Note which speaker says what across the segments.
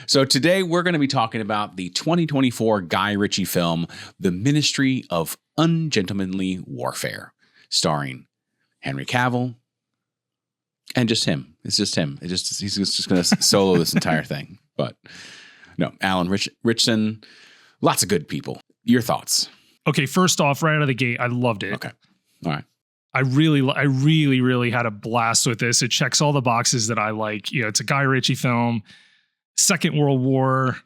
Speaker 1: So today we're going to be talking about the 2024 Guy Ritchie film, The Ministry of Ungentlemanly Warfare, starring Henry Cavill and just him. It's just him. He's just going to solo this entire thing. But no, Alan Richson, lots of good people. Your thoughts?
Speaker 2: Okay, first off, right out of the gate, I loved it.
Speaker 1: Okay. All right.
Speaker 2: I really had a blast with this. It checks all the boxes that I like. You know, it's a Guy Ritchie film, Second World War.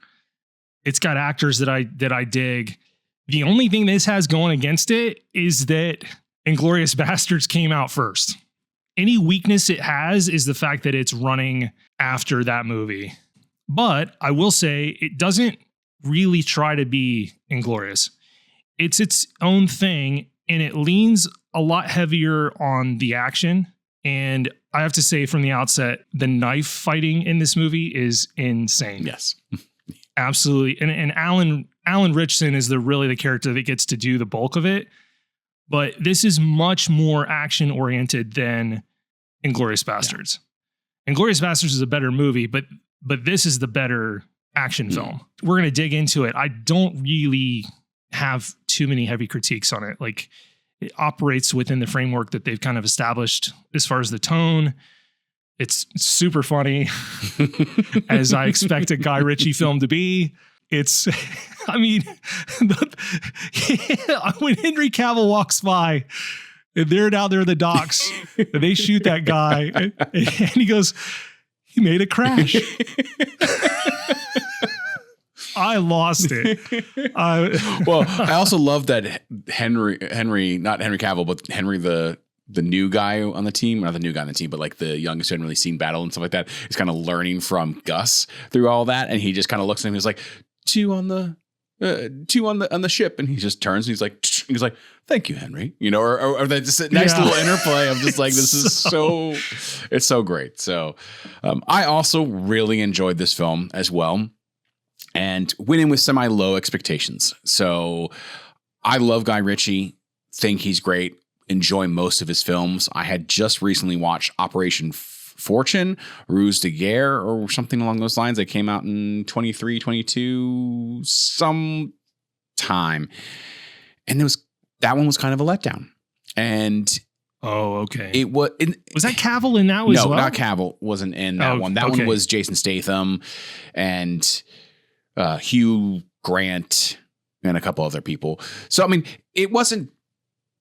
Speaker 2: It's got actors that I dig. The only thing this has going against it is that Inglourious Bastards came out first. Any weakness it has is the fact that it's running after that movie. But I will say it doesn't really try to be Inglourious. It's its own thing, and it leans a lot heavier on the action. And I have to say from the outset, the knife fighting in this movie is insane.
Speaker 1: Yes.
Speaker 2: Absolutely. And Alan Ritchson is really the character that gets to do the bulk of it. But this is much more action oriented than Inglourious Bastards. Yeah. Inglourious Bastards is a better movie, but this is the better action film. We're going to dig into it. I don't really have too many heavy critiques on it. Like, it operates within the framework that they've kind of established as far as the tone. It's super funny, as I expect a Guy Ritchie film to be. It's, I mean, when Henry Cavill walks by, and they're down there in the docks, and they shoot that guy, and he goes, "He made a crash." I lost it.
Speaker 1: Well, I also love that Henry, not Henry Cavill, but Henry, the new guy on the team, not the new guy on the team, but like the youngest who hadn't really seen battle and stuff like that, is kind of learning from Gus through all that. And he just kind of looks at him. He's like, two on the ship. And he just turns and he's like, "Thank you, Henry." You know, or that just a nice little interplay of just like, this is it's so great. So I also really enjoyed this film as well. And went in with semi-low expectations. So I love Guy Ritchie, think he's great, enjoy most of his films. I had just recently watched Operation Fortune, Ruse de Guerre, or something along those lines. That came out in 23, 22, some time. And that one was kind of a letdown. And
Speaker 2: okay.
Speaker 1: It was
Speaker 2: that Cavill in that as well?
Speaker 1: No, not Cavill wasn't in that one. That one was Jason Statham and Hugh Grant and a couple other people. So, I mean, it wasn't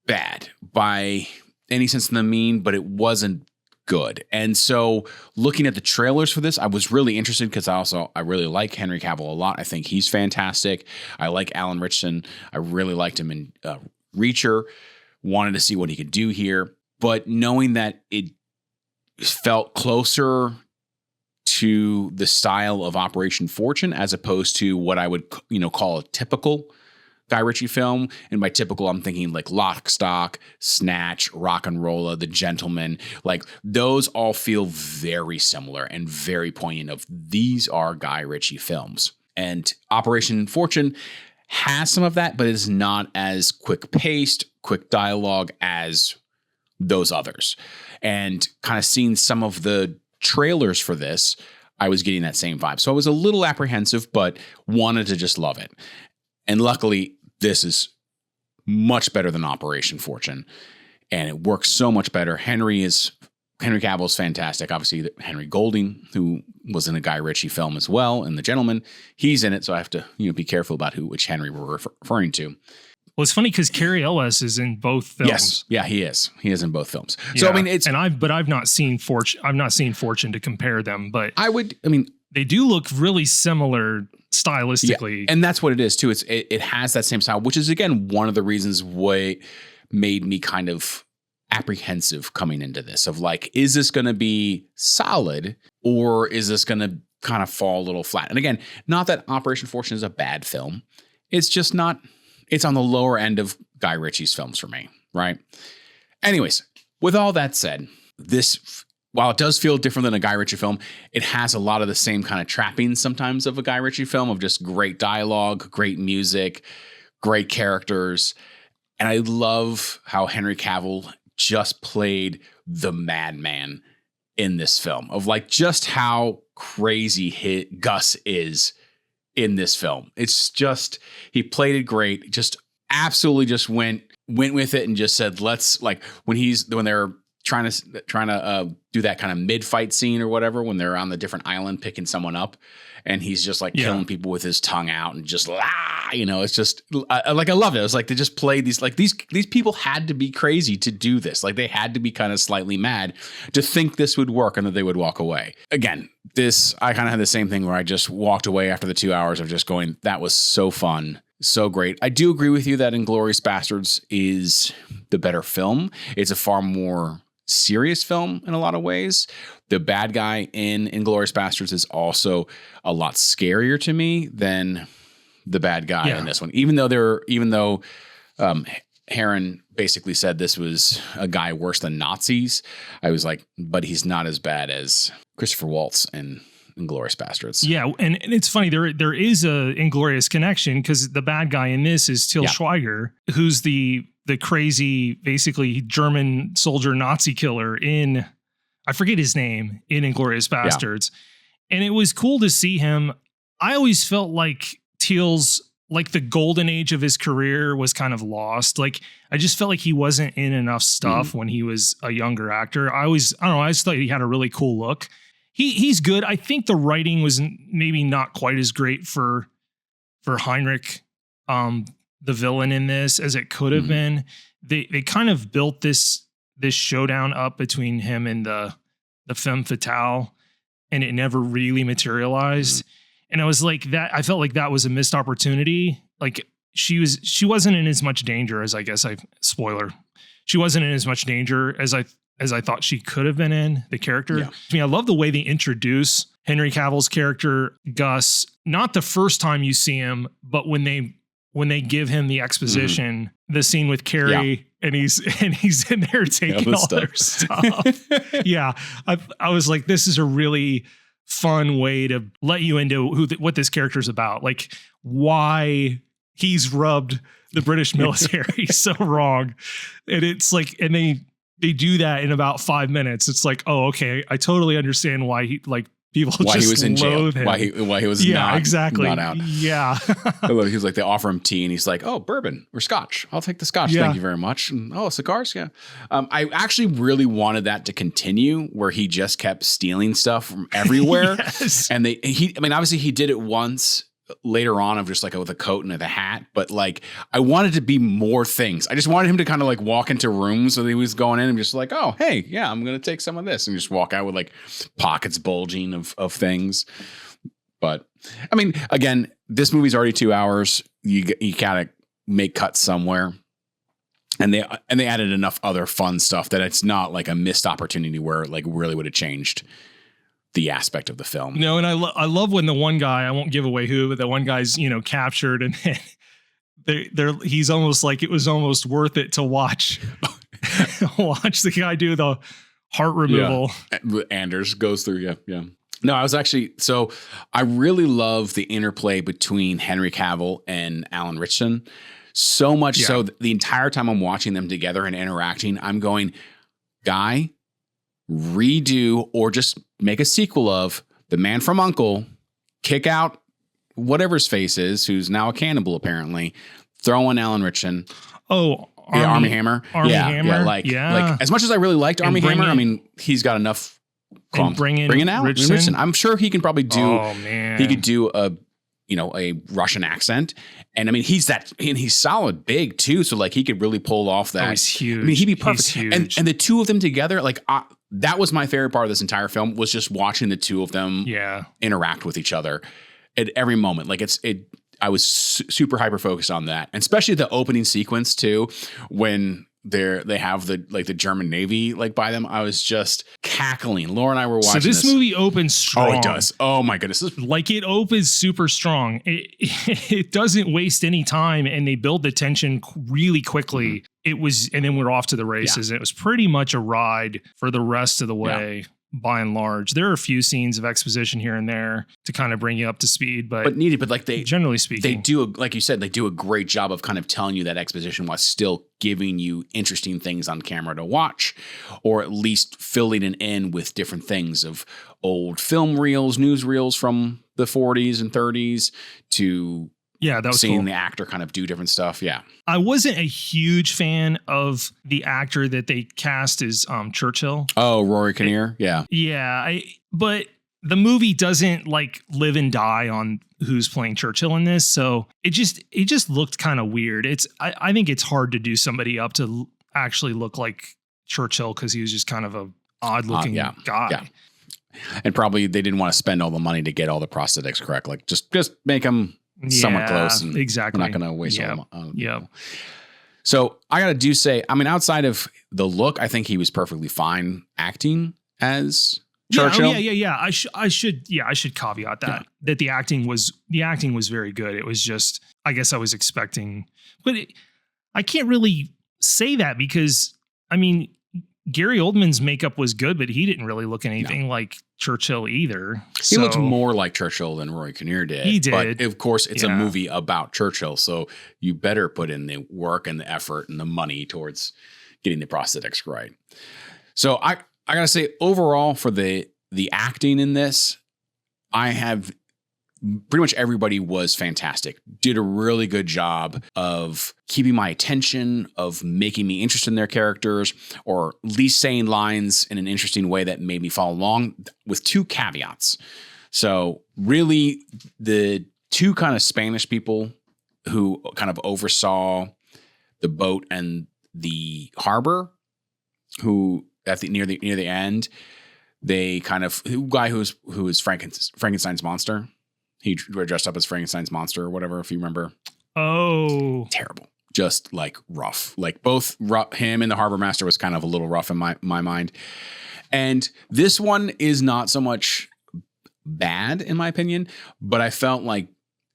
Speaker 1: bad by any sense of the mean, but it wasn't good. And so looking at the trailers for this, I was really interested because I really like Henry Cavill a lot. I think he's fantastic. I like Alan Richson. I really liked him in Reacher. Wanted to see what he could do here. But knowing that it felt closer to the style of Operation Fortune as opposed to what I would, call a typical Guy Ritchie film. And by typical, I'm thinking like Lock, Stock, Snatch, Rock and Rolla, The Gentleman. Like those all feel very similar and very poignant of these are Guy Ritchie films. And Operation Fortune has some of that, but it's not as quick paced, quick dialogue as those others. And kind of seeing some of the trailers for this, I was getting that same vibe. So I was a little apprehensive, but wanted to just love it. And luckily, this is much better than Operation Fortune. And it works so much better. Henry Cavill is fantastic. Obviously, Henry Golding, who was in a Guy Ritchie film as well, and The Gentleman, he's in it. So I have to be careful about which Henry we're referring to.
Speaker 2: Well, it's funny because Cary Elwes is in both films.
Speaker 1: Yes, yeah, he is. He is in both films.
Speaker 2: Yeah.
Speaker 1: So I mean,
Speaker 2: I've not seen Fortune. I've not seen Fortune to compare them, but
Speaker 1: they
Speaker 2: do look really similar stylistically.
Speaker 1: Yeah, and that's what it is too. It has that same style, which is again one of the reasons why made me kind of apprehensive coming into this. Of like, is this going to be solid or is this going to kind of fall a little flat? And again, not that Operation Fortune is a bad film. It's just not. It's on the lower end of Guy Ritchie's films for me, right? Anyways, with all that said, this, while it does feel different than a Guy Ritchie film, it has a lot of the same kind of trappings sometimes of a Guy Ritchie film, of just great dialogue, great music, great characters. And I love how Henry Cavill just played the madman in this film of like just how crazy Gus is in this film. It's just, he played it great. Just absolutely just went with it and just said, let's like when they're trying to do that kind of mid-fight scene or whatever, when they're on the different island picking someone up and he's just like killing people with his tongue out and just it's just I loved it. It was like they just played these people had to be crazy to do this. Like they had to be kind of slightly mad to think this would work and that they would walk away. Again, I kind of had the same thing where I just walked away after the 2 hours of just going, that was so fun. So great. I do agree with you that Inglourious Basterds is the better film. It's a far more serious film in a lot of ways. The bad guy in Inglourious Basterds is also a lot scarier to me than the bad guy in this one. Even though Heron basically said this was a guy worse than Nazis, I was like, but he's not as bad as Christopher Waltz in Inglourious Basterds. Yeah,
Speaker 2: and it's funny, there is a Inglourious connection because the bad guy in this is Til Schweiger, who's the crazy, basically German soldier Nazi killer in, I forget his name, in Inglourious Basterds. And it was cool to see him. I always felt like Til's, like the golden age of his career was kind of lost. Like I just felt like he wasn't in enough stuff when he was a younger actor. I just thought he had a really cool look. He's good. I think the writing was maybe not quite as great for Heinrich, the villain in this, as it could have been. They kind of built this showdown up between him and the femme fatale, and it never really materialized. And I was like, that I felt like that was a missed opportunity. Like she wasn't in as much danger as she wasn't in as much danger as I thought she could have been in, the character. Yeah. I mean, I love the way they introduce Henry Cavill's character, Gus, not the first time you see him, but when they give him the exposition, the scene with Carrie and he's in there taking all their stuff. I was like, this is a really fun way to let you into what this character's about. Like why he's rubbed the British military so wrong. And it's like, and they do that in about 5 minutes. It's like, oh, okay, I totally understand why he people why just he was in jail, him. why he was not out. Yeah,
Speaker 1: he was like, they offer him tea and he's like, oh, bourbon or scotch. I'll take the scotch. Thank you very much. And, oh, cigars. Yeah. I actually really wanted that to continue where he just kept stealing stuff from everywhere. Yes. And obviously he did it once later on of just like with a coat and a hat, but like I wanted to be more things. I just wanted him to kind of like walk into rooms when he was going in and just like, oh, hey, yeah, I'm going to take some of this, and just walk out with like pockets bulging of things. But I mean, again, this movie's already 2 hours. You gotta make cuts somewhere. And they added enough other fun stuff that it's not like a missed opportunity where it like really would have changed the aspect of the film.
Speaker 2: No, and I love when the one guy, I won't give away who, but the one guy's, captured and he's almost like it was almost worth it to watch the guy do the heart removal.
Speaker 1: Yeah. Anders goes through. Yeah. No, I really love the interplay between Henry Cavill and Alan Ritchson. So much so that the entire time I'm watching them together and interacting, I'm going, guy, redo or just make a sequel of The Man from U.N.C.L.E., kick out whatever his face is, who's now a cannibal apparently, throw in Alan Ritchson.
Speaker 2: Oh,
Speaker 1: Army Hammer.
Speaker 2: Hammer.
Speaker 1: Like as much as I really liked Army Hammer, I mean, he's got enough.
Speaker 2: Bring in
Speaker 1: Alan Ritchson. I'm sure he can probably do. Oh man, he could do a Russian accent, and I mean he's solid big too, so like he could really pull off that.
Speaker 2: Oh, he's huge.
Speaker 1: I mean, he'd be perfect. And the two of them together, like that was my favorite part of this entire film, was just watching the two of them interact with each other at every moment. Like I was super hyper focused on that, and especially the opening sequence too, when they have the German Navy like by them. I was just cackling. Laura and I were watching.
Speaker 2: So this movie opens strong.
Speaker 1: Oh, it does. Oh my goodness.
Speaker 2: It opens super strong. It doesn't waste any time, and they build the tension really quickly. Mm-hmm. And then we're off to the races. Yeah. It was pretty much a ride for the rest of the way. by and large. There are a few scenes of exposition here and there to kind of bring you up to speed, but
Speaker 1: like they
Speaker 2: generally speaking,
Speaker 1: they do like you said, they do a great job of kind of telling you that exposition while still giving you interesting things on camera to watch, or at least filling it in with different things of old film reels, news reels from the 40s and 30s to
Speaker 2: that was
Speaker 1: seeing
Speaker 2: cool.
Speaker 1: the actor kind of do different stuff. Yeah.
Speaker 2: I wasn't a huge fan of the actor that they cast as Churchill.
Speaker 1: Oh, Rory Kinnear. Yeah.
Speaker 2: Yeah. But the movie doesn't like live and die on who's playing Churchill in this. So it just looked kind of weird. I think it's hard to do somebody up to actually look like Churchill because he was just kind of a odd looking guy.
Speaker 1: Yeah. And probably they didn't want to spend all the money to get all the prosthetics correct. Like just make them somewhat close. And
Speaker 2: exactly.
Speaker 1: We're not going to waste all the
Speaker 2: Yeah.
Speaker 1: So I got to say, I mean, outside of the look, I think he was perfectly fine acting as Churchill.
Speaker 2: Yeah. I should caveat that the acting was very good. It was just, I guess I was expecting, but I can't really say that because, I mean, Gary Oldman's makeup was good, but he didn't really look anything like Churchill either.
Speaker 1: He looked more like Churchill than Roy Kinnear did.
Speaker 2: He did.
Speaker 1: But of course, it's a movie about Churchill, so you better put in the work and the effort and the money towards getting the prosthetics right. So I gotta say, overall, for the acting in this, I have pretty much everybody was fantastic. Did a really good job of keeping my attention, of making me interested in their characters, or at least saying lines in an interesting way that made me follow along, with two caveats. So really, the two kind of Spanish people who kind of oversaw the boat and the harbor, who near the end, they kind of guy who was Frankenstein's monster. He dressed up as Frankenstein's monster or whatever, if you remember.
Speaker 2: Oh.
Speaker 1: Terrible. Just like rough. Like both him and the harbor master was kind of a little rough in my mind. And this one is not so much bad in my opinion, but I felt like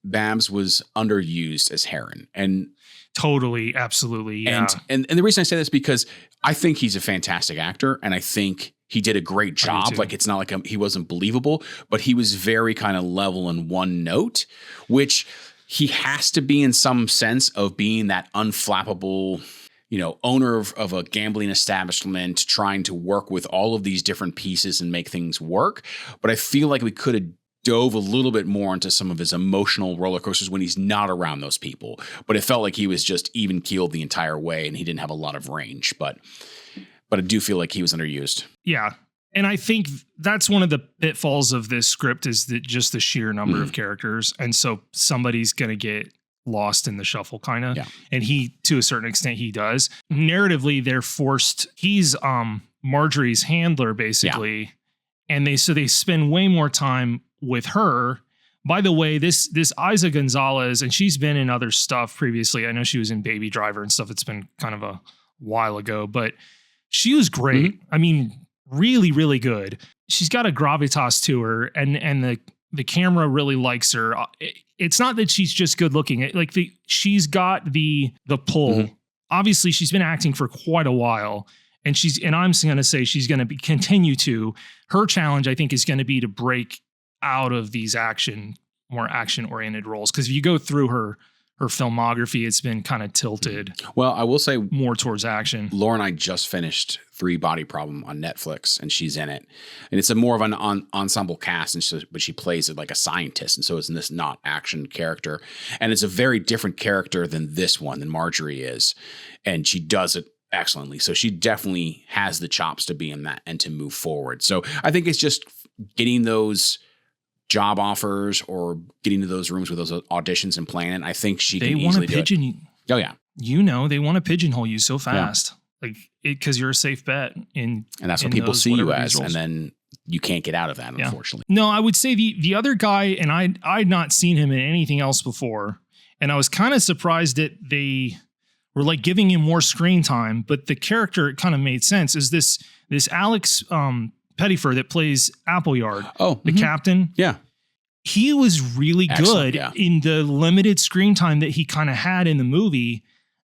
Speaker 1: Babs was underused as Heron. And
Speaker 2: totally, absolutely. Yeah.
Speaker 1: And the reason I say this is because I think he's a fantastic actor, and I think he did a great job. Like, it's not like he wasn't believable, but he was very kind of level in one note, which he has to be in some sense of being that unflappable, owner of a gambling establishment, trying to work with all of these different pieces and make things work. But I feel like we could have dove a little bit more into some of his emotional roller coasters when he's not around those people. But it felt like he was just even keeled the entire way and he didn't have a lot of range. But I do feel like he was underused.
Speaker 2: Yeah. And I think that's one of the pitfalls of this script is that just the sheer number of characters. And so somebody's going to get lost in the shuffle kind of. Yeah. And he, to a certain extent, he does. Narratively, they're forced. He's Marjorie's handler, basically. Yeah. And they spend way more time with her. By the way, this Isa Gonzalez, and she's been in other stuff previously. I know she was in Baby Driver and stuff. It's been kind of a while ago, but she was great. I mean, really, really good. She's got a gravitas to her, and the camera really likes her. It's not that she's just good looking. She's got the pull. Obviously, she's been acting for quite a while, and I'm going to say she's going to continue to. Her challenge, I think, is going to be to break out of these more action oriented roles. Because if you go through her filmography, it's been kind of tilted. Well, I will say more towards action.
Speaker 1: Laura and I just finished 3 Body Problem on Netflix, and she's in it. And it's a more of an ensemble cast, but she plays it like a scientist, and so it's this not action character. And it's a very different character than this one, than Marjorie is. And she does it excellently. So she definitely has the chops to be in that and to move forward. So I think it's just getting those job offers or getting to those rooms with those auditions and planning. I think she can easily do it. Oh yeah.
Speaker 2: They want to pigeonhole you so fast, because you're a safe bet and
Speaker 1: that's what people see you as, and then you can't get out of that, unfortunately.
Speaker 2: No, I would say the other guy, and I'd not seen him in anything else before, and I was kind of surprised that they were like giving him more screen time, but the character, it kind of made sense, is this Alex Pettyfer that plays Appleyard, the captain.
Speaker 1: Yeah.
Speaker 2: He was really good in the limited screen time that he kind of had in the movie.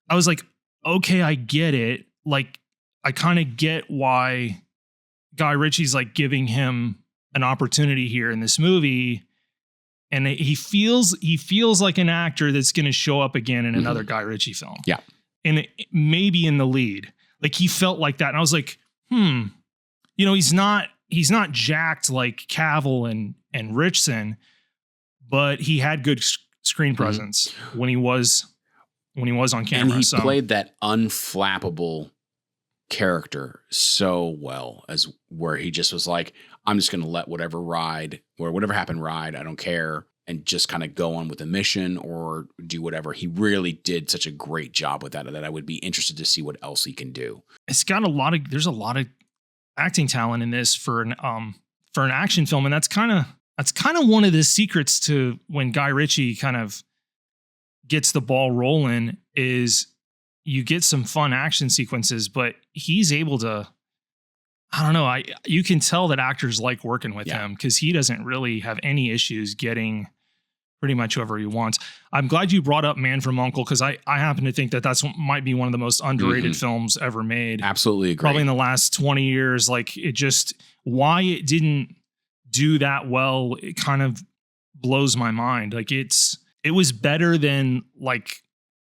Speaker 2: I was like, okay, I get it. Like, I kind of get why Guy Ritchie's like giving him an opportunity here in this movie. And he feels like an actor that's going to show up again in another Guy Ritchie film.
Speaker 1: Yeah.
Speaker 2: And maybe in the lead. Like he felt like that. And I was like, you know, he's not jacked like Cavill and Richson, but he had good screen presence when he was on camera.
Speaker 1: And he played that unflappable character so well, as where he just was like, I'm just going to let whatever happen ride. I don't care. And just kind of go on with the mission or do whatever. He really did such a great job with that I would be interested to see what else he can do.
Speaker 2: It's got there's a lot of acting talent in this for an action film. And that's kind of one of the secrets to when Guy Ritchie kind of gets the ball rolling is you get some fun action sequences, but he's able to, I don't know. You can tell that actors like working with him because he doesn't really have any issues getting pretty much whoever he wants. I'm glad you brought up Man from U.N.C.L.E. because I happen to think that might be one of the most underrated films ever made.
Speaker 1: Absolutely agree.
Speaker 2: Probably in the last 20 years. Like why it didn't do that well, it kind of blows my mind. Like it was better than like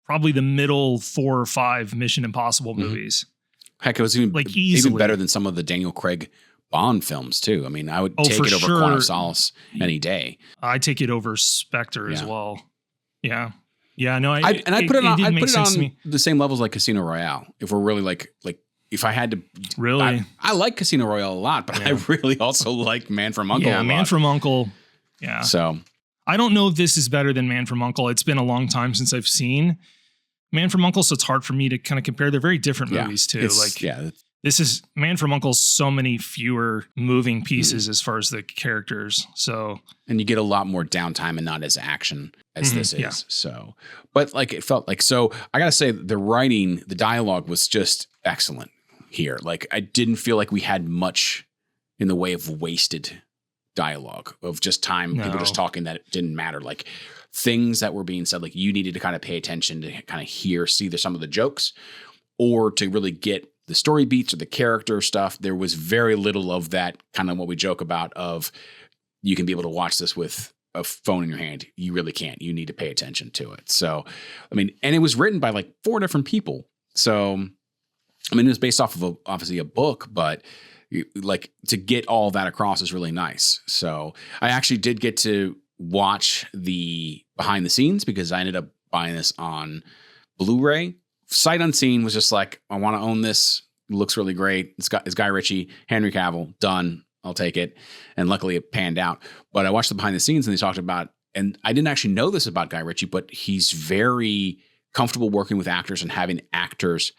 Speaker 2: probably the middle 4 or 5 Mission Impossible movies.
Speaker 1: Heck, it was even better than some of the Daniel Craig Bond films too. I mean, I would take it over Quantum of Solace any day.
Speaker 2: I take it over Spectre as well. Yeah. Yeah, no,
Speaker 1: I put it on the same levels like Casino Royale. If we're really like if I had to
Speaker 2: really,
Speaker 1: I like Casino Royale a lot, but I really also like Man from U.N.C.L.E. a lot.
Speaker 2: Man from U.N.C.L.E. Yeah.
Speaker 1: So
Speaker 2: I don't know if this is better than Man from U.N.C.L.E. It's been a long time since I've seen Man from U.N.C.L.E., so it's hard for me to kind of compare. They're very different movies too. This is Man from U.N.C.L.E. so many fewer moving pieces as far as the characters. So,
Speaker 1: and you get a lot more downtime and not as action as this is. Yeah. So, but like it felt like, so I got to say the writing, the dialogue was just excellent here. Like I didn't feel like we had much in the way of wasted dialogue of just time, people just talking that it didn't matter. Like things that were being said, like you needed to kind of pay attention to kind of see some of the jokes or to really get the story beats or the character stuff. There was very little of that kind of what we joke about of you can be able to watch this with a phone in your hand. You really can't. You need to pay attention to it. So, I mean, and it was written by like 4 different people. So, I mean, it was based off of obviously a book, but like to get all that across is really nice. So I actually did get to watch the behind the scenes because I ended up buying this on Blu-ray. Sight unseen was just like, I want to own this. It looks really great. It's Guy Ritchie, Henry Cavill, done. I'll take it. And luckily it panned out. But I watched the behind the scenes and they talked about, and I didn't actually know this about Guy Ritchie, but he's very comfortable working with actors and having actors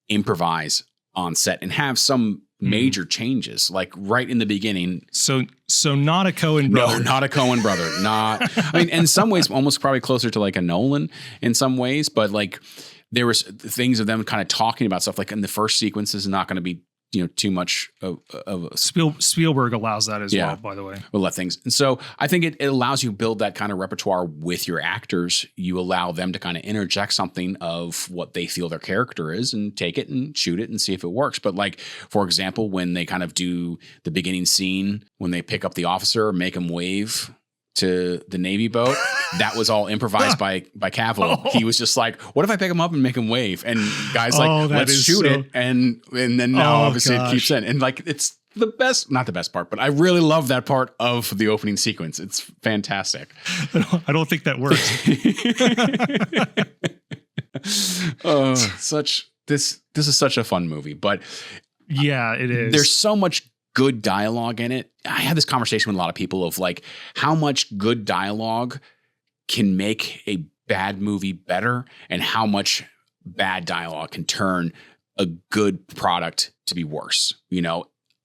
Speaker 1: improvise on set and have some major changes, like right in the beginning.
Speaker 2: So not a Coen brother.
Speaker 1: No, not a Coen brother. Not, I mean, in some ways, almost probably closer to like a Nolan in some ways, but like there was things of them kind of talking about stuff like in the first sequence is not going to be, too much of
Speaker 2: Spielberg allows that as well, by the way.
Speaker 1: We'll let things. And so I think it allows you to build that kind of repertoire with your actors. You allow them to kind of interject something of what they feel their character is and take it and shoot it and see if it works. But like, for example, when they kind of do the beginning scene, when they pick up the officer, make him wave to the Navy boat, that was all improvised by Cavill. He was just like, what if I pick him up and make him wave? And guys like, let's shoot it. And then now obviously it keeps in. And like, it's the best, not the best part, but I really love that part of the opening sequence. It's fantastic.
Speaker 2: I don't think that works.
Speaker 1: This is such a fun movie, but
Speaker 2: yeah, it is.
Speaker 1: There's so much good dialogue in it. I had this conversation with a lot of people of like how much good dialogue can make a bad movie better and how much bad dialogue can turn a good product to be worse.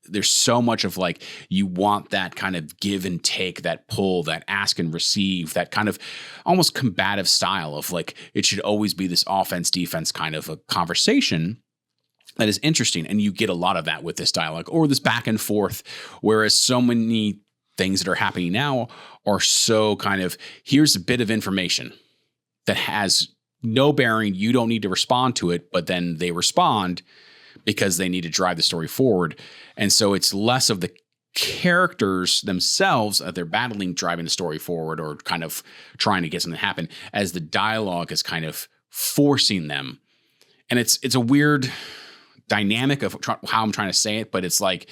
Speaker 1: There's so much of like, you want that kind of give and take, that pull, that ask and receive, that kind of almost combative style of like, it should always be this offense, defense kind of a conversation that is interesting. And you get a lot of that with this dialogue or this back and forth, whereas so many things that are happening now are so kind of, here's a bit of information that has no bearing. You don't need to respond to it, but then they respond. because they need to drive the story forward. And so it's less of the characters themselves they're battling, driving the story forward or kind of trying to get something to happen, as the dialogue is kind of forcing them. And it's a weird dynamic of how I'm trying to say it, but it's like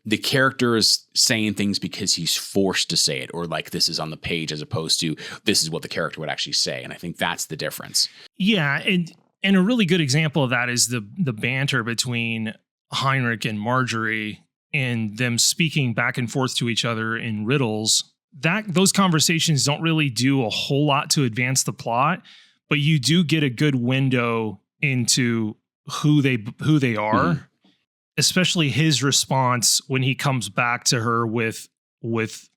Speaker 1: the character is saying things because he's forced to say it, or like this is on the page as opposed to this is what the character would actually say. And I think that's the difference.
Speaker 2: Yeah. And a really good example of that is the banter between Heinrich and Marjorie and them speaking back and forth to each other in riddles. Those conversations don't really do a whole lot to advance the plot, but you do get a good window into who they are, especially his response when he comes back to her with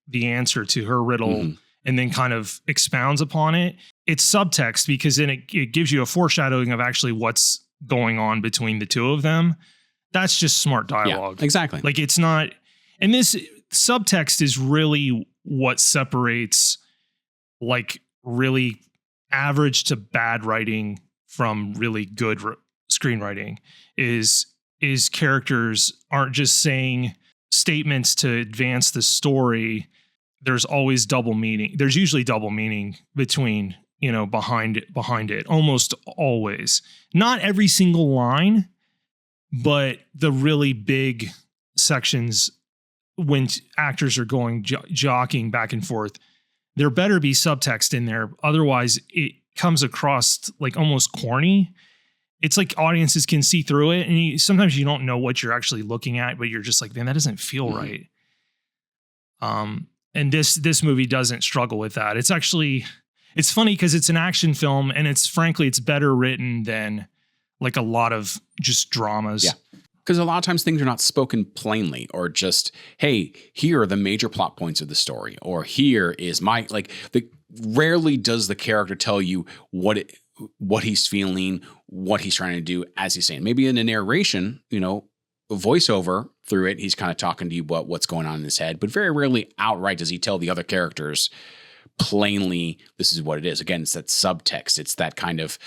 Speaker 2: the answer to her riddle and then kind of expounds upon it. It's subtext because then it gives you a foreshadowing of actually what's going on between the two of them. That's just smart dialogue.
Speaker 1: Yeah, exactly.
Speaker 2: Like it's not, and this subtext is really what separates like really average to bad writing from really good screenwriting is characters aren't just saying statements to advance the story. There's always double meaning. There's usually double meaning behind it, almost always. Not every single line, but the really big sections when actors are going jockeying back and forth, there better be subtext in there. Otherwise, it comes across like almost corny. It's like audiences can see through it. And sometimes you don't know what you're actually looking at, but you're just like, man, that doesn't feel right. And this movie doesn't struggle with that. It's funny because it's an action film and it's better written than like a lot of just dramas.
Speaker 1: Yeah. Because a lot of times things are not spoken plainly, or just, hey, here are the major plot points of the story, or here is rarely does the character tell you what he's feeling, what he's trying to do as he's saying. Maybe in a narration, voiceover through it, he's kind of talking to you about what's going on in his head, but very rarely outright does he tell the other characters plainly, this is what it is. Again, it's that subtext. It's that kind of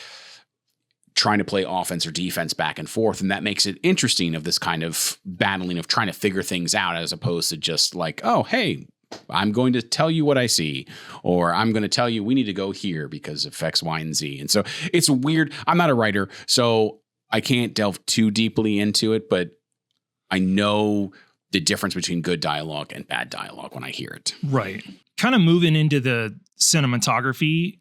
Speaker 1: trying to play offense or defense back and forth. And that makes it interesting, of this kind of battling of trying to figure things out, as opposed to just like, oh, hey, I'm going to tell you what I see, or I'm going to tell you we need to go here because of X, Y, and Z. And so it's weird. I'm not a writer, so I can't delve too deeply into it, but I know the difference between good dialogue and bad dialogue when I hear it.
Speaker 2: Right. Kind of moving into the cinematography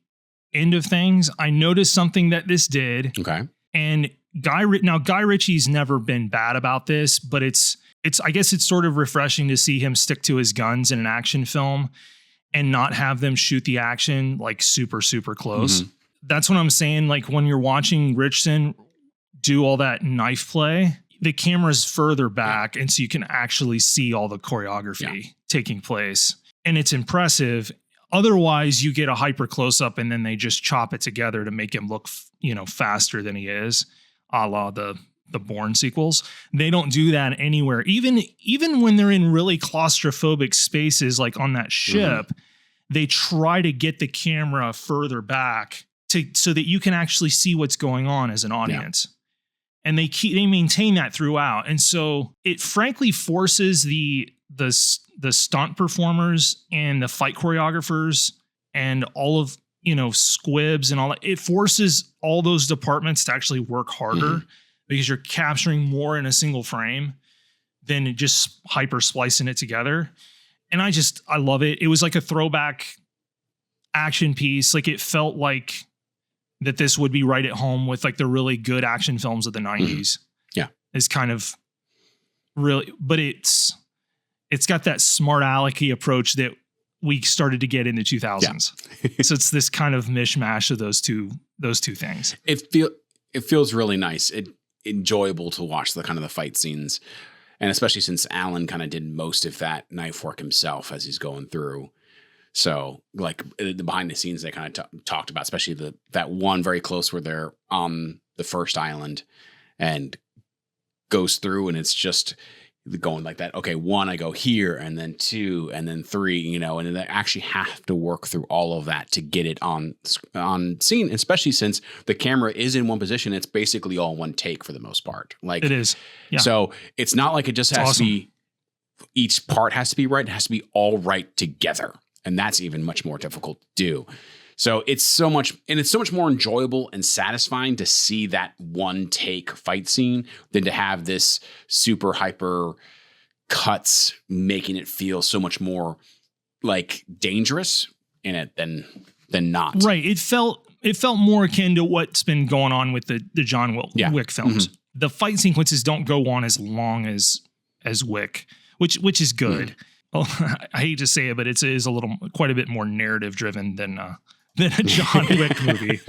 Speaker 2: end of things, I noticed something that this did.
Speaker 1: Okay.
Speaker 2: And Guy Ritchie's never been bad about this, but I guess it's sort of refreshing to see him stick to his guns in an action film and not have them shoot the action like super, super close. Mm-hmm. That's what I'm saying. Like when you're watching Richson do all that knife play, the camera's further back. And so you can actually see all the choreography taking place, and it's impressive. Otherwise, you get a hyper close up and then they just chop it together to make him look, faster than he is, a la the Bourne sequels. They don't do that anywhere. Even when they're in really claustrophobic spaces, like on that ship, they try to get the camera further back so that you can actually see what's going on as an audience. Yeah. And they maintain that throughout. And so it frankly forces the stunt performers and the fight choreographers and all of, squibs and all that. It forces all those departments to actually work harder because you're capturing more in a single frame than just hyper splicing it together. And I love it. It was like a throwback action piece. Like it felt like that this would be right at home with like the really good action films of the 90s.
Speaker 1: Yeah.
Speaker 2: It's kind of really, but it's got that smart Alec-y approach that we started to get in the 2000s. Yeah. So it's this kind of mishmash of those two things.
Speaker 1: It feels really nice. Enjoyable to watch the kind of the fight scenes. And especially since Alan kind of did most of that knife work himself as he's going through. So like the behind the scenes they kind of talked about, especially that one very close where they're on the first island and goes through, and it's just going like that. Okay, 1, I go here, and then 2, and then 3, you know, and then I actually have to work through all of that to get it on scene, especially since the camera is in one position. It's basically all one take for the most part. Like
Speaker 2: it is. Yeah.
Speaker 1: So it's not like it just has to be, each part has to be right. It has to be all right together. And that's even much more difficult to do. So it's so much more enjoyable and satisfying to see that one take fight scene than to have this super hyper cuts making it feel so much more like dangerous in it than not.
Speaker 2: Right. It felt more akin to what's been going on with the John Wick films. Mm-hmm. The fight sequences don't go on as long as Wick, which is good. Oh, I hate to say it, but it is quite a bit more narrative driven than a John Wick movie,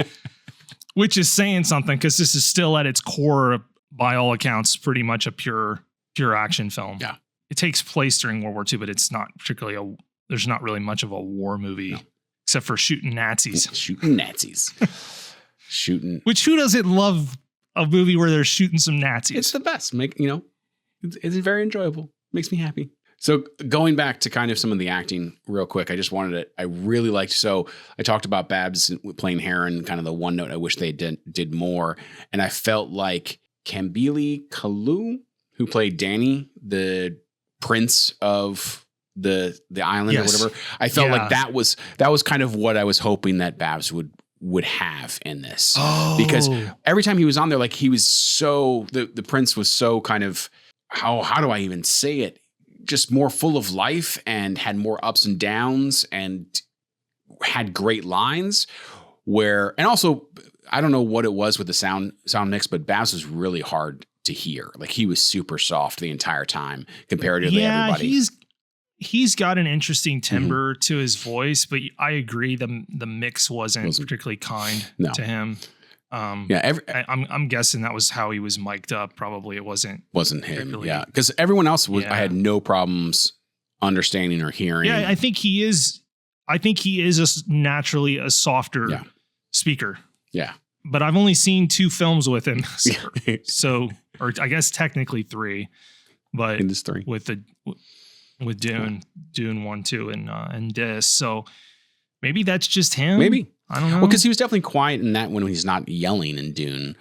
Speaker 2: which is saying something because this is still at its core, by all accounts, pretty much a pure action film.
Speaker 1: Yeah.
Speaker 2: It takes place during World War II, but it's not particularly there's not really much of a war movie except for shooting Nazis. Which who doesn't love a movie where they're shooting some Nazis?
Speaker 1: It's the best. It's very enjoyable. Makes me happy. So going back to kind of some of the acting real quick, I really liked, so I talked about Babs playing Heron, kind of the one note I wish they did more. And I felt like Cavill Kalu, who played Danny, the prince of the island or whatever, I felt like that was kind of what I was hoping that Babs would have in this. Because every time he was on there, like he was so, the prince was so kind of, how do I even say it? Just more full of life and had more ups and downs and had great lines and also, I don't know what it was with the sound mix, but Babs was really hard to hear. Like he was super soft the entire time comparatively to everybody.
Speaker 2: He's got an interesting timbre to his voice, but I agree the mix wasn't particularly kind to him. I'm guessing that was how he was mic'd up. Probably it wasn't
Speaker 1: him. Yeah, because everyone else was. I had no problems understanding or hearing.
Speaker 2: Yeah, I think he is naturally a softer speaker.
Speaker 1: Yeah,
Speaker 2: but I've only seen 2 films with him, so or I guess technically 3. But
Speaker 1: in this 3
Speaker 2: with Dune 1, 2, and this. So maybe that's just him.
Speaker 1: Maybe.
Speaker 2: I don't know.
Speaker 1: Well, because he was definitely quiet in that when he's not yelling in Dune.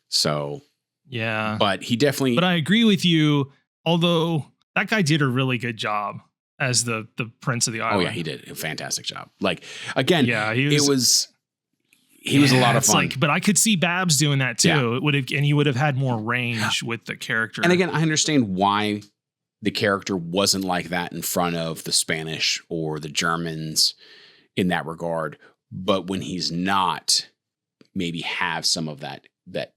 Speaker 1: So,
Speaker 2: yeah.
Speaker 1: But he definitely.
Speaker 2: But I agree with you, although that guy did a really good job as the Prince of the Island.
Speaker 1: Oh, yeah, he did a fantastic job. Like, again, he was a lot of fun.
Speaker 2: But I could see Babs doing that too. Yeah. He would have had more range with the character.
Speaker 1: And again, I understand why the character wasn't like that in front of the Spanish or the Germans in that regard. But when he's not, maybe have some of that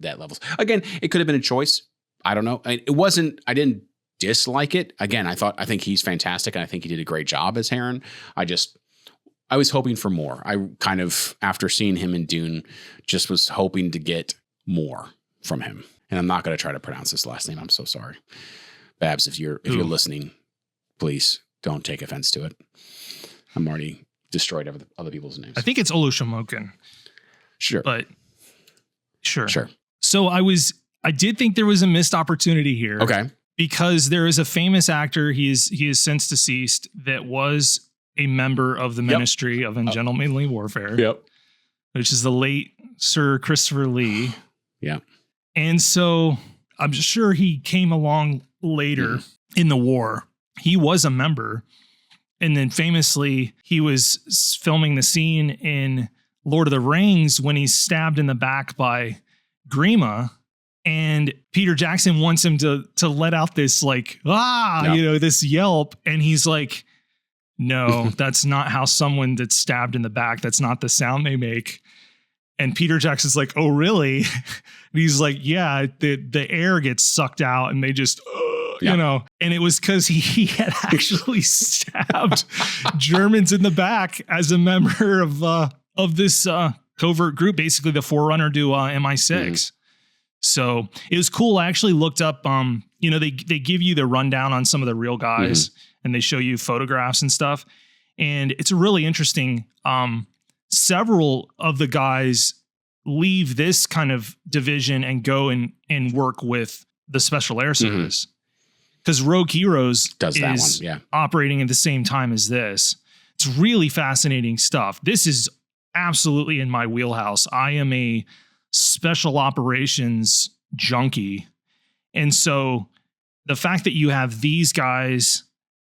Speaker 1: levels. Again, it could have been a choice. I don't know. It wasn't. I didn't dislike it. Again, I think he's fantastic, and I think he did a great job as Heron. I was hoping for more. I kind of, after seeing him in Dune, just was hoping to get more from him. And I'm not going to try to pronounce this last name. I'm so sorry, Babs. If you're listening, please don't take offense to it. I'm already destroyed other people's names.
Speaker 2: I think it's Olusomokin.
Speaker 1: Sure.
Speaker 2: But sure.
Speaker 1: So
Speaker 2: I did think there was a missed opportunity here.
Speaker 1: Okay.
Speaker 2: Because there is a famous actor, he is since deceased, that was a member of the Ministry of Ungentlemanly Warfare.
Speaker 1: Yep.
Speaker 2: Which is the late Sir Christopher Lee.
Speaker 1: Yeah.
Speaker 2: And so I'm sure he came along later in the war. He was a member. And then famously, he was filming the scene in Lord of the Rings when he's stabbed in the back by Grima. And Peter Jackson wants him to let out this this yelp. And he's like, no, that's not how someone that's stabbed in the back, that's not the sound they make. And Peter Jackson's like, oh, really? And he's like, yeah, the air gets sucked out and they just... and it was because he had actually stabbed Germans in the back as a member of this covert group, basically the forerunner to MI6. So it was cool. I actually looked up, they give you the rundown on some of the real guys and they show you photographs and stuff. And it's really interesting. Several of the guys leave this kind of division and go and work with the Special Air Service. because Rogue Heroes
Speaker 1: does that one, yeah,
Speaker 2: operating at the same time as this. It's really fascinating stuff. This is absolutely in my wheelhouse. I am a special operations junkie. And so the fact that you have these guys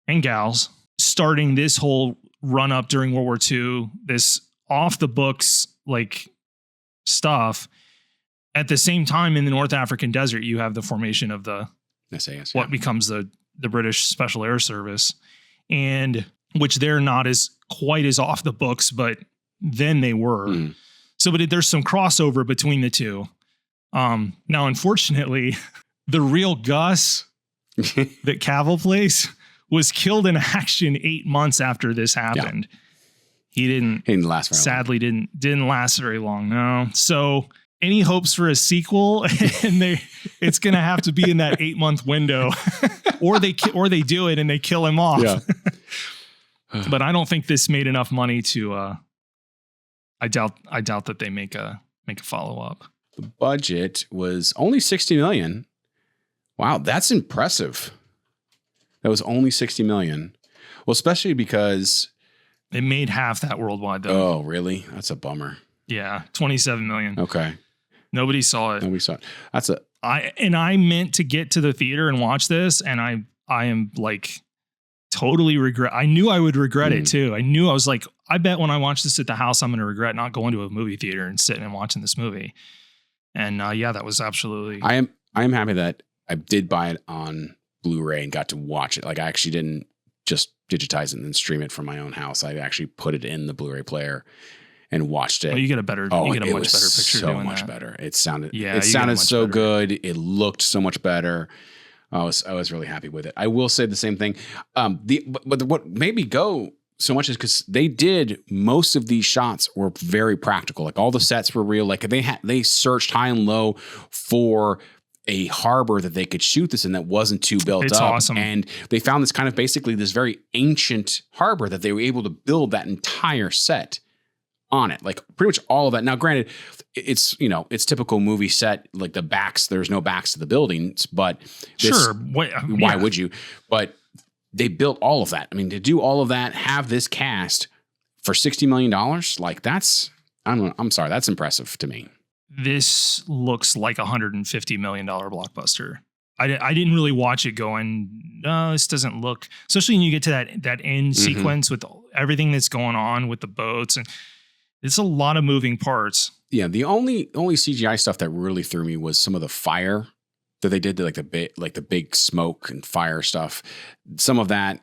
Speaker 2: and gals starting this whole run up during World War II, this off the books like stuff, at the same time in the North African desert, you have the formation of the
Speaker 1: SAS,
Speaker 2: what becomes the British Special Air Service, and which they're not as quite as off the books, but then they were. So, but there's some crossover between the two. Now, unfortunately, the real Gus that Cavill plays was killed in action 8 months after this happened. Yeah. He didn't last very sadly long. Didn't last very long. No. So any hopes for a sequel, and it's going to have to be in that 8-month window, or they do it and they kill him off. Yeah. But I don't think this made enough money to. I doubt that they make a follow up.
Speaker 1: The budget was only $60 million. Wow, that's impressive. That was only $60 million. Well, especially because
Speaker 2: it made half that worldwide, though.
Speaker 1: Oh, really? That's a bummer.
Speaker 2: Yeah, $27 million.
Speaker 1: Okay.
Speaker 2: Nobody saw it. I meant to get to the theater and watch this, and I am like totally regret. I knew I would regret it too. I was like, I bet when I watch this at the house, I'm going to regret not going to a movie theater and sitting and watching this movie. And yeah, that was absolutely.
Speaker 1: I am happy that I did buy it on Blu-ray and got to watch it. Like, I actually didn't just digitize it and then stream it from my own house. I actually put it in the Blu-ray player and watched it.
Speaker 2: Oh, you get a much better picture.
Speaker 1: So much
Speaker 2: that.
Speaker 1: better. It sounded so good. It looked so much better. I was really happy with it. I will say the same thing. But what made me go so much is because they did most of these shots were very practical. Like, all the sets were real. Like, they searched high and low for a harbor that they could shoot this in that wasn't too built
Speaker 2: it's
Speaker 1: up.
Speaker 2: Awesome.
Speaker 1: And they found this kind of basically this very ancient harbor that they were able to build that entire set on it. Like, pretty much all of that. Now, granted, it's typical movie set, like there's no backs to the buildings, but why would you? But they built all of that. I mean, to do all of that, have this cast for $60 million, like I'm sorry, that's impressive to me.
Speaker 2: This looks like $150 million blockbuster. I didn't really watch it going, no, this doesn't look, especially when you get to that end sequence with everything that's going on with the boats, and it's a lot of moving parts. Yeah, the only CGI stuff that really threw me was some of the fire that they did, like the big smoke and fire stuff. Some of that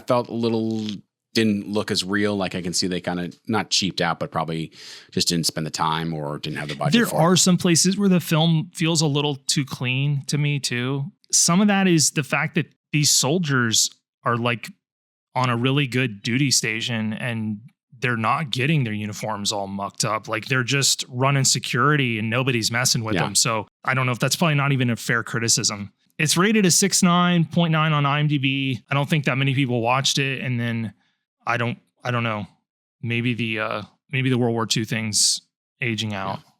Speaker 2: felt a little, didn't look as real. Like, I can see they kind of not cheaped out, but probably just didn't spend the time or didn't have the budget. There are some places where the film feels a little too clean to me too. Some of that is the fact that these soldiers are like on a really good duty station and they're not getting their uniforms all mucked up. Like, they're just running security and nobody's messing with them. So I don't know if that's probably not even a fair criticism. It's rated a 6.9 on IMDb. I don't think that many people watched it. And then I don't know. Maybe the World War II thing's aging out. Yeah.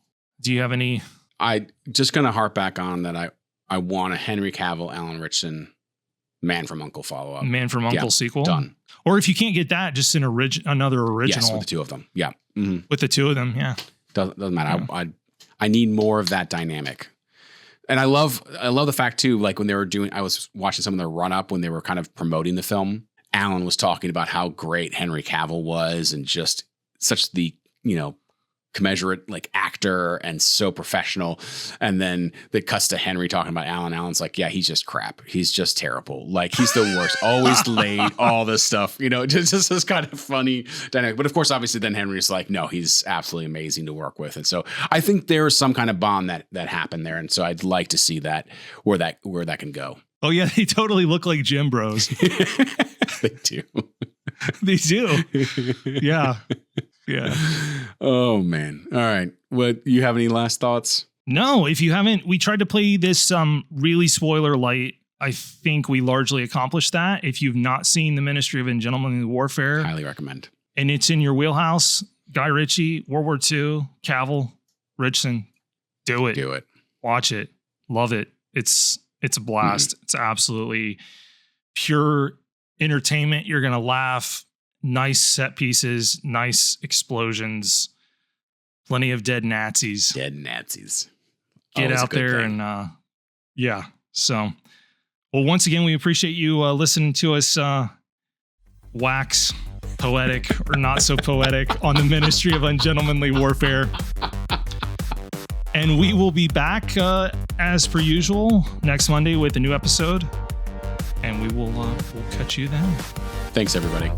Speaker 2: Do you have any? I just going to harp back on that. I want a Henry Cavill, Alan Ritchson, Man from U.N.C.L.E. follow-up. Man from U.N.C.L.E. sequel? Done. Or if you can't get that, just another original. Yes, with the two of them. Yeah. Mm-hmm. With the two of them, yeah. Doesn't matter. Yeah. I need more of that dynamic. And I love the fact too, like when they were I was watching some of their run-up when they were kind of promoting the film. Alan was talking about how great Henry Cavill was and just such the, commensurate like actor and so professional. And then it cuts to Henry talking about Alan. Alan's like, yeah, he's just crap. He's just terrible. Like, he's the worst, always late, all this stuff, just this kind of funny dynamic. But of course, obviously then Henry's like, no, he's absolutely amazing to work with. And so I think there's some kind of bond that happened there. And so I'd like to see that, where that can go. Oh yeah. They totally look like gym bros. They do. They do. Yeah. Yeah. Oh man. All right. What, you have any last thoughts? No, if you haven't, we tried to play this really spoiler light. I think we largely accomplished that. If you've not seen The Ministry of Ungentlemanly Warfare, highly recommend. And it's in your wheelhouse. Guy Ritchie, World War II, Cavill, Richson. Do it. Watch it. Love it. It's It's a blast. It's absolutely pure entertainment. You're going to laugh. Nice set pieces, nice explosions, plenty of dead Nazis.
Speaker 1: Dead Nazis.
Speaker 2: Get
Speaker 1: Always
Speaker 2: out there
Speaker 1: thing.
Speaker 2: and yeah. So, well, once again, we appreciate you listening to us wax poetic or not so poetic on the Ministry of Ungentlemanly Warfare. And we will be back as per usual next Monday with a new episode. And we will we'll catch you then.
Speaker 1: Thanks, everybody.